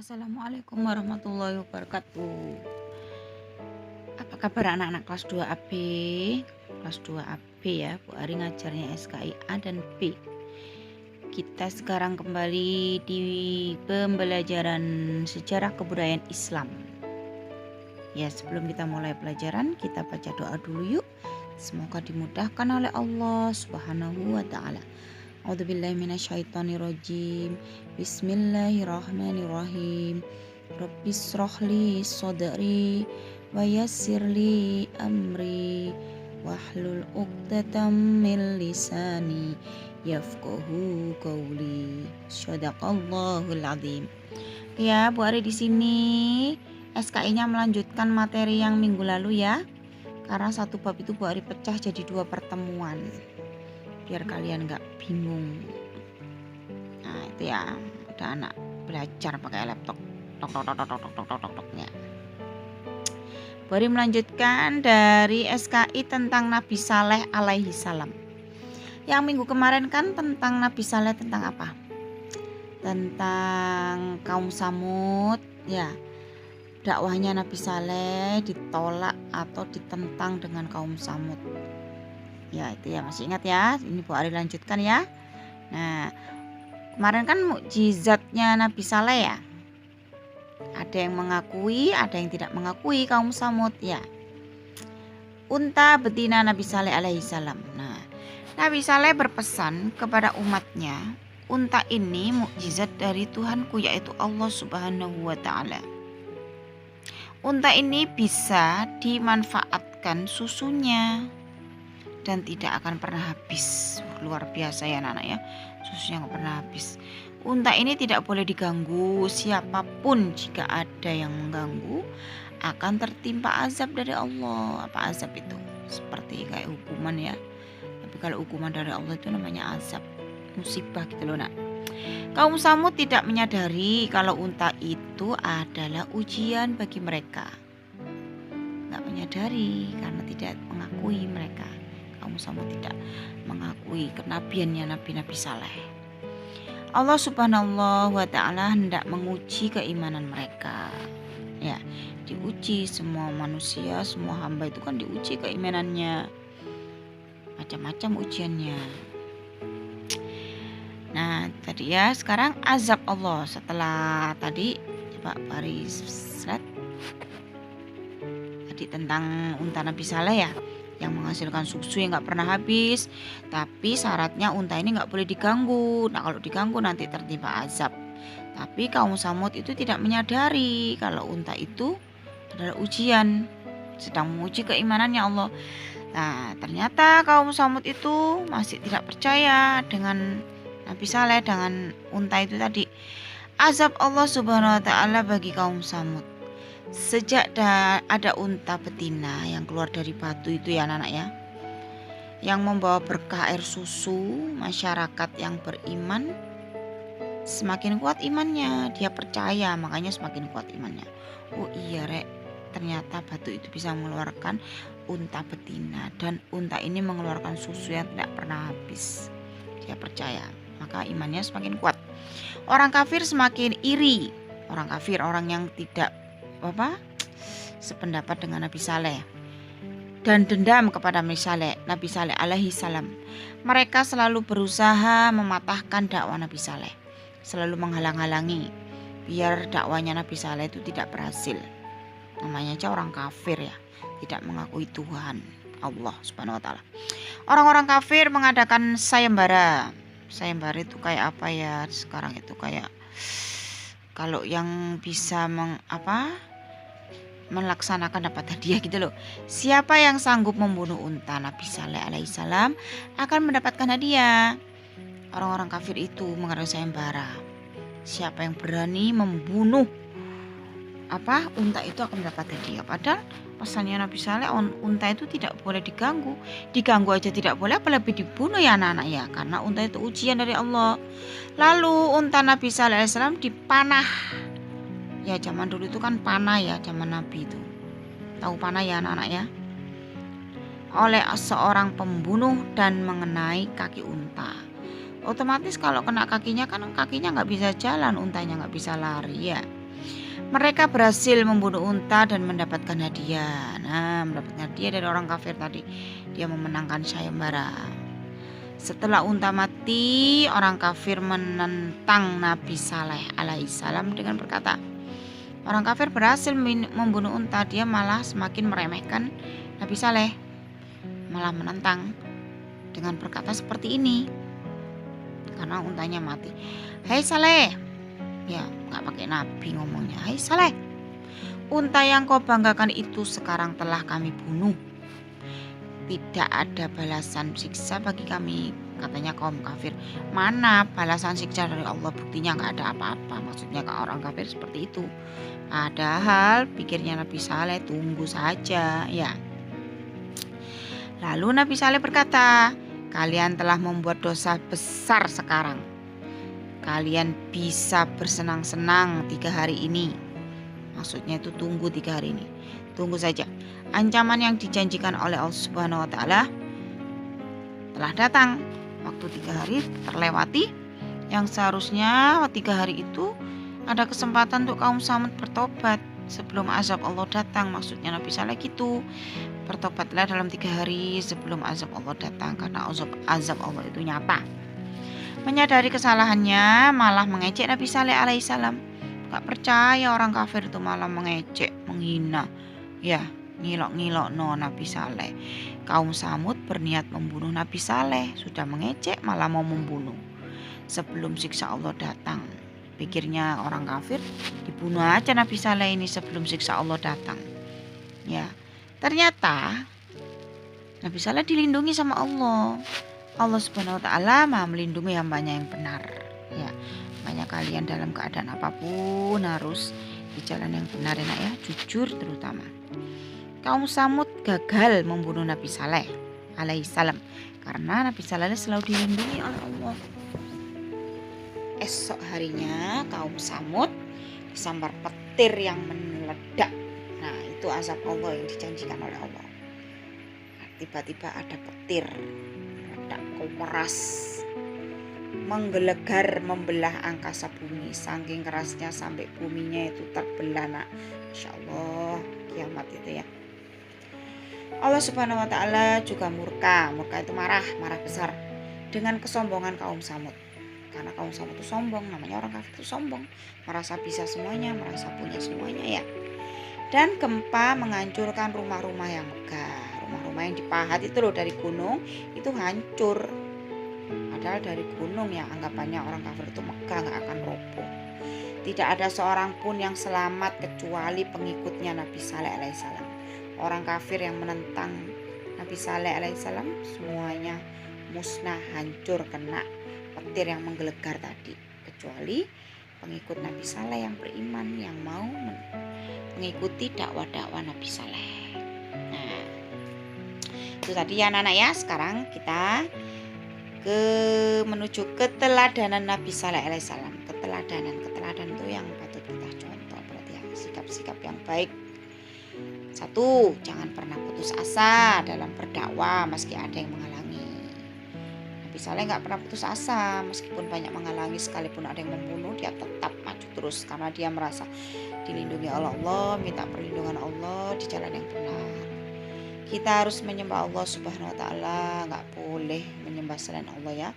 Assalamualaikum warahmatullahi wabarakatuh. Apa kabar anak-anak kelas 2 AB? Kelas 2 AB ya, Bu Ari ngajarnya SKI A dan B. Kita sekarang kembali di pembelajaran sejarah kebudayaan Islam. Ya, sebelum kita mulai pelajaran, kita baca doa dulu yuk. Semoga dimudahkan oleh Allah Subhanahu wa taala. A'udzubillahi minasyaitonirrajim. Bismillahirrahmanirrahim. Rabbis shrahli sadri wa yassirli amri wahlul 'uqdatam min lisani yafqahu qawli. Shadaqallahul azim. Ya, Bu Ari di sini SKI-nya melanjutkan materi yang minggu lalu ya. Karena satu bab itu Bu Ari pecah jadi 2 pertemuan. Biar kalian gak bingung. Nah itu ya, ada anak belajar pakai laptop tok Bari melanjutkan dari SKI tentang Nabi Saleh alaihi salam. Yang minggu kemarin kan tentang Nabi Saleh, tentang apa? Tentang kaum Samud ya. Dakwahnya Nabi Saleh ditolak atau ditentang dengan kaum Samud. Ya itu ya, masih ingat ya. Ini Bu Ari lanjutkan ya. Nah kemarin kan mukjizatnya Nabi Saleh ya. Ada yang mengakui, ada yang tidak mengakui kaum Samud ya. Unta betina Nabi Saleh alaihi salam. Nah Nabi Saleh berpesan kepada umatnya, unta ini mukjizat dari Tuhanku, yaitu Allah Subhanahu wa taala. Unta ini bisa dimanfaatkan susunya dan tidak akan pernah habis. Luar biasa ya anak-anak ya, susunya nggak pernah habis. Unta ini tidak boleh diganggu. Siapapun jika ada yang mengganggu akan tertimpa azab dari Allah. Apa azab itu? Seperti kayak hukuman ya. Tapi kalau hukuman dari Allah itu namanya azab, musibah gitu loh nak. Kaum Samud tidak menyadari kalau unta itu adalah ujian bagi mereka. Nggak menyadari karena tidak mengakui mereka. Kaum Samud tidak mengakui kenabiannya Nabi Saleh. Allah Subhanahu wa taala hendak menguji keimanan mereka. Ya, diuji semua manusia, semua hamba itu kan diuji keimanannya. Macam-macam ujiannya. Nah, tadi ya, sekarang azab Allah setelah tadi coba Paris slide. Tadi tentang unta Nabi Saleh ya, yang menghasilkan susu yang gak pernah habis. Tapi syaratnya unta ini gak boleh diganggu. Nah kalau diganggu nanti tertimpa azab. Tapi kaum Samud itu tidak menyadari kalau unta itu adalah ujian, sedang menguji keimanannya Allah. Nah ternyata kaum Samud itu masih tidak percaya dengan Nabi Saleh, dengan unta itu tadi. Azab Allah Subhanahu wa taala bagi kaum Samud. Sejak ada unta betina yang keluar dari batu itu ya anak-anak ya, yang membawa berkah air susu, masyarakat yang beriman semakin kuat imannya. Dia percaya, makanya semakin kuat imannya. Oh iya rek, ternyata batu itu bisa mengeluarkan unta betina, dan unta ini mengeluarkan susu yang tidak pernah habis. Dia percaya, maka imannya semakin kuat. Orang kafir semakin iri. Orang kafir, orang yang tidak sependapat dengan Nabi Saleh dan dendam kepada Nabi Saleh alaihi salam. Mereka selalu berusaha mematahkan dakwah Nabi Saleh, selalu menghalang-halangi biar dakwanya Nabi Saleh itu tidak berhasil. Namanya aja orang kafir ya, tidak mengakui Tuhan Allah Subhanahu wa taala. Orang-orang kafir mengadakan sayembara. Sayembara itu kayak apa ya sekarang itu, kayak kalau yang bisa melaksanakan dapat hadiah gitu loh. Siapa yang sanggup membunuh unta Nabi Saleh alaihissalam akan mendapatkan hadiah. Orang-orang kafir itu mengadakan sayembara. Siapa yang berani membunuh unta itu akan mendapat hadiah. Padahal pesannya Nabi Saleh, unta itu tidak boleh diganggu. Diganggu aja tidak boleh, apalagi dibunuh ya anak-anak ya. Karena unta itu ujian dari Allah. Lalu unta Nabi Saleh alaihissalam dipanah. Ya zaman dulu itu kan panah ya, zaman Nabi itu. Tahu panah ya anak-anak ya? Oleh seorang pembunuh dan mengenai kaki unta. Otomatis kalau kena kakinya kan kakinya nggak bisa jalan, untanya nggak bisa lari ya. Mereka berhasil membunuh unta dan mendapatkan hadiah. Nah, mendapatkan hadiah dari orang kafir tadi. Dia memenangkan sayembara. Setelah unta mati, orang kafir menentang Nabi Saleh alaihissalam dengan berkata, orang kafir berhasil membunuh unta, dia malah semakin meremehkan Nabi Saleh, malah menentang dengan berkata seperti ini, karena untanya mati. Hai Saleh, ya nggak pakai Nabi ngomongnya. Hai Saleh, unta yang kau banggakan itu sekarang telah kami bunuh. Tidak ada balasan siksa bagi kami, katanya kaum kafir. Mana balasan siksa dari Allah, buktinya nggak ada apa-apa. Maksudnya ke orang kafir seperti itu. Padahal pikirnya Nabi Saleh, tunggu saja ya. Lalu Nabi Saleh berkata, kalian telah membuat dosa besar sekarang. Kalian bisa bersenang-senang 3 hari ini. Maksudnya itu tunggu 3 hari ini. Tunggu saja. Ancaman yang dijanjikan oleh Allah Subhanahu wa Ta'ala telah datang. Waktu 3 hari terlewati, yang seharusnya 3 hari itu ada kesempatan untuk kaum Samud bertobat sebelum azab Allah datang. Maksudnya Nabi Saleh gitu, bertobatlah dalam 3 hari sebelum azab Allah datang, karena azab Allah itu nyata. Menyadari kesalahannya, malah mengejek Nabi Saleh alaihissalam. Gak percaya orang kafir itu malah mengejek, menghina. Ya, ngilok-ngilok no Nabi Saleh. Kaum Samud berniat membunuh Nabi Saleh, sudah mengejek malah mau membunuh sebelum siksa Allah datang. Pikirnya orang kafir, dibunuh aja Nabi Saleh ini sebelum siksa Allah datang. Ya, ternyata Nabi Saleh dilindungi sama Allah. Allah Subhanahu wa Ta'ala Maha melindungi hambanya yang benar. Ya, makanya kalian dalam keadaan apapun harus di jalan yang benar ya nak ya, jujur terutama. Kaum Samud gagal membunuh Nabi Saleh alaihissalam karena Nabi Saleh selalu dilindungi oleh Allah. Esok harinya kaum Samud disambar petir yang meledak. Nah, itu azab Allah yang dijanjikan oleh Allah. Nah, tiba-tiba ada petir meledak keras, menggelegar, membelah angkasa bumi. Saking kerasnya sampai buminya itu terbelah nak. Masya Allah, kiamat itu ya. Allah Subhanahu wa Ta'ala juga murka. Murka itu marah besar dengan kesombongan kaum Samud. Karena kaum Samud itu sombong, namanya orang kafir itu sombong, merasa bisa semuanya, merasa punya semuanya ya. Dan gempa menghancurkan rumah-rumah yang megah. Rumah-rumah yang dipahat itu loh dari gunung itu hancur. Padahal dari gunung yang anggapannya orang kafir itu megah, gak akan roboh. Tidak ada seorang pun yang selamat kecuali pengikutnya Nabi Saleh alaihissalam. Orang kafir yang menentang Nabi Saleh alaihissalam semuanya musnah, hancur, kena petir yang menggelegar tadi, kecuali pengikut Nabi Saleh yang beriman, yang mau mengikuti dakwah-dakwah Nabi Saleh. Nah, itu tadi ya anak-anak ya. Sekarang kita menuju keteladanan Nabi Saleh alaihissalam. Keteladanan itu yang patut kita contoh berarti ya, sikap-sikap yang baik. 1, jangan pernah putus asa dalam berdakwah meski ada yang menghalangi. Nabi Saleh nggak pernah putus asa, meskipun banyak menghalangi, sekalipun ada yang membunuh, dia tetap maju terus karena dia merasa dilindungi oleh Allah, minta perlindungan Allah di jalan yang benar. Kita harus menyembah Allah Subhanahu wa Ta'ala, nggak boleh menyembah selain Allah ya.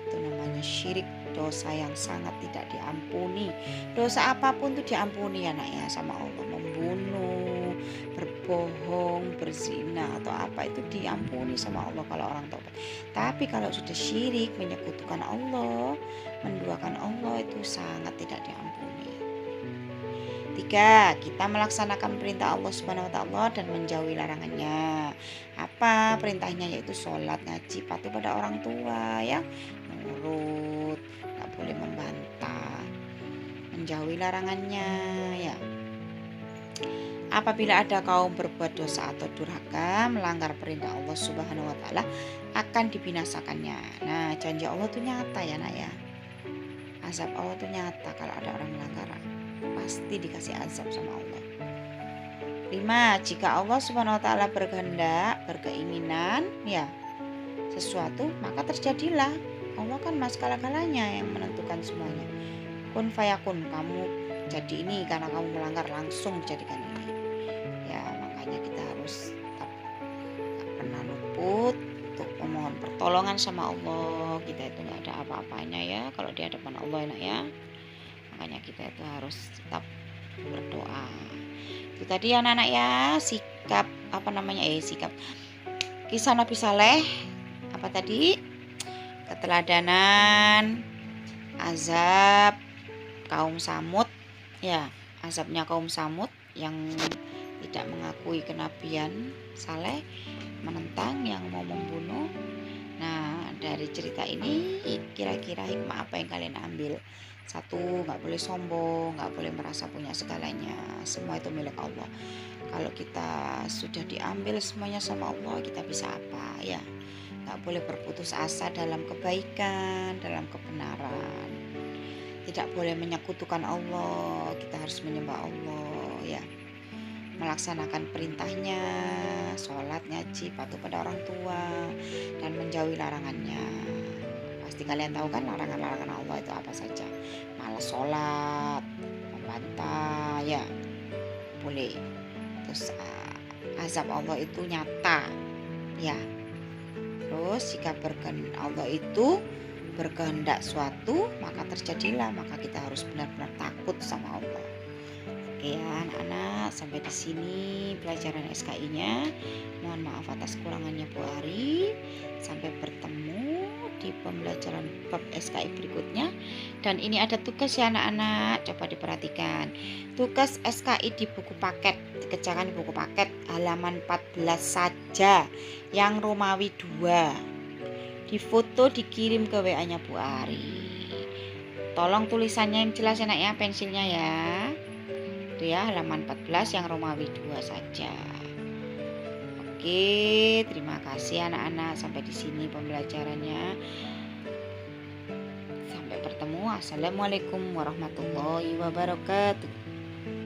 Itu namanya syirik, dosa yang sangat tidak diampuni. Dosa apapun itu diampuni ya nak ya sama Allah. Membunuh, berbohong, berzina atau apa itu diampuni sama Allah kalau orang taubat. Tapi kalau sudah syirik, menyekutukan Allah, menduakan Allah, itu sangat tidak diampuni. 3, kita melaksanakan perintah Allah Subhanahu wa Ta'ala dan menjauhi larangannya. Apa perintahnya? Yaitu sholat, ngaji, patuh pada orang tua ya, nurut, gak boleh membantah, menjauhi larangannya ya. Apabila ada kaum berbuat dosa atau durhaka, melanggar perintah Allah Subhanahu wa Ta'ala, akan dibinasakannya. Nah, janji Allah itu nyata ya nak ya. Azab Allah itu nyata kalau ada orang melanggar, pasti dikasih azab sama Allah. 5, jika Allah Subhanahu wa Ta'ala berkehendak, berkeinginan ya sesuatu, maka terjadilah. Allah kan mas segala-galanya yang menentukan semuanya. Kun fayakun, kamu jadi ini karena kamu melanggar, langsung dijadikan ini. Ya, makanya kita harus tetap gak pernah luput untuk memohon pertolongan sama Allah. Kita itu nggak ada apa-apanya ya kalau di hadapan Allah, enak ya. Makanya kita itu harus tetap berdoa. Itu tadi anak-anak ya, sikap sikap kisah Nabi Saleh, apa tadi, keteladanan azab kaum Samud ya, azabnya kaum Samud yang tidak mengakui kenabian Saleh, menentang, yang mau membunuh. Nah, dari cerita ini kira-kira hikmah apa yang kalian ambil? Satu, nggak boleh sombong, nggak boleh merasa punya segalanya, semua itu milik Allah. Kalau kita sudah diambil semuanya sama Allah, kita bisa apa ya? Nggak boleh berputus asa dalam kebaikan, dalam kebenaran. Tidak boleh menyekutukan Allah, kita harus menyembah Allah ya. Melaksanakan perintahnya, sholat, ngaji, patuh pada orang tua, dan menjauhi larangannya. Pasti kalian tahu kan larangan-larangan Allah itu apa saja. Malas sholat, membantah ya, boleh. Terus azab Allah itu nyata ya. Terus jika Allah itu berkehendak suatu, maka terjadilah, maka kita harus benar-benar takut sama Allah. Oke ya anak-anak, sampai di sini pelajaran SKI-nya. Mohon maaf atas kurangannya Bu Ari. Sampai bertemu di pembelajaran bab SKI berikutnya. Dan ini ada tugas ya anak-anak, coba diperhatikan. Tugas SKI di buku paket, dikerjakan di buku paket halaman 14 saja, yang Romawi 2. Difoto, dikirim ke WA-nya Bu Ari. Tolong tulisannya yang jelas enak ya, pensilnya ya. Itu ya, halaman 14 yang Romawi 2 saja. Oke, terima kasih anak-anak, sampai di sini pembelajarannya. Sampai bertemu. Assalamualaikum warahmatullahi wabarakatuh.